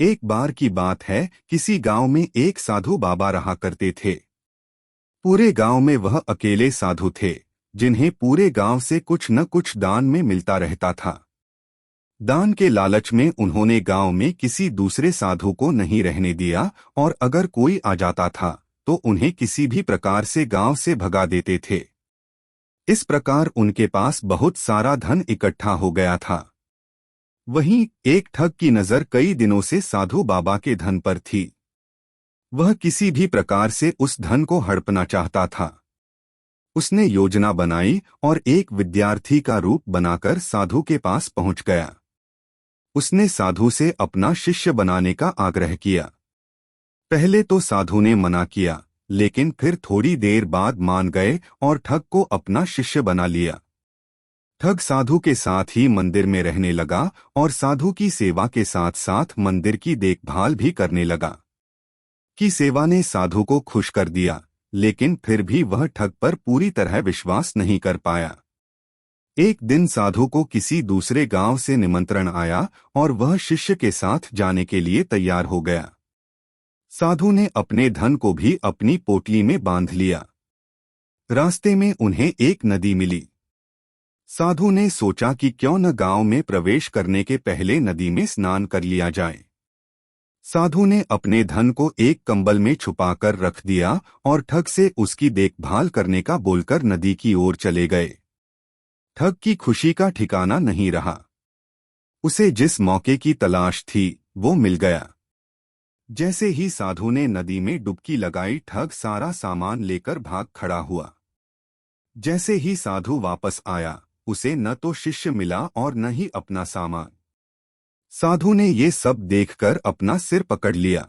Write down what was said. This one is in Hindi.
एक बार की बात है, किसी गांव में एक साधु बाबा रहा करते थे। पूरे गांव में वह अकेले साधु थे जिन्हें पूरे गांव से कुछ न कुछ दान में मिलता रहता था। दान के लालच में उन्होंने गांव में किसी दूसरे साधु को नहीं रहने दिया और अगर कोई आ जाता था तो उन्हें किसी भी प्रकार से गांव से भगा देते थे। इस प्रकार उनके पास बहुत सारा धन इकट्ठा हो गया था। वहीं एक ठग की नजर कई दिनों से साधु बाबा के धन पर थी। वह किसी भी प्रकार से उस धन को हड़पना चाहता था। उसने योजना बनाई और एक विद्यार्थी का रूप बनाकर साधु के पास पहुंच गया। उसने साधु से अपना शिष्य बनाने का आग्रह किया। पहले तो साधु ने मना किया, लेकिन फिर थोड़ी देर बाद मान गए और ठग को अपना शिष्य बना लिया। ठग साधु के साथ ही मंदिर में रहने लगा और साधु की सेवा के साथ साथ मंदिर की देखभाल भी करने लगा। की सेवा ने साधु को खुश कर दिया, लेकिन फिर भी वह ठग पर पूरी तरह विश्वास नहीं कर पाया। एक दिन साधु को किसी दूसरे गांव से निमंत्रण आया और वह शिष्य के साथ जाने के लिए तैयार हो गया। साधु ने अपने धन को भी अपनी पोटली में बांध लिया। रास्ते में उन्हें एक नदी मिली। साधु ने सोचा कि क्यों न गांव में प्रवेश करने के पहले नदी में स्नान कर लिया जाए। साधु ने अपने धन को एक कंबल में छुपाकर रख दिया और ठग से उसकी देखभाल करने का बोलकर नदी की ओर चले गए। ठग की खुशी का ठिकाना नहीं रहा। उसे जिस मौके की तलाश थी वो मिल गया। जैसे ही साधु ने नदी में डुबकी लगाई, ठग सारा सामान लेकर भाग खड़ा हुआ। जैसे ही साधु वापस आया, उसे न तो शिष्य मिला और न ही अपना सामान। साधु ने ये सब देखकर अपना सिर पकड़ लिया।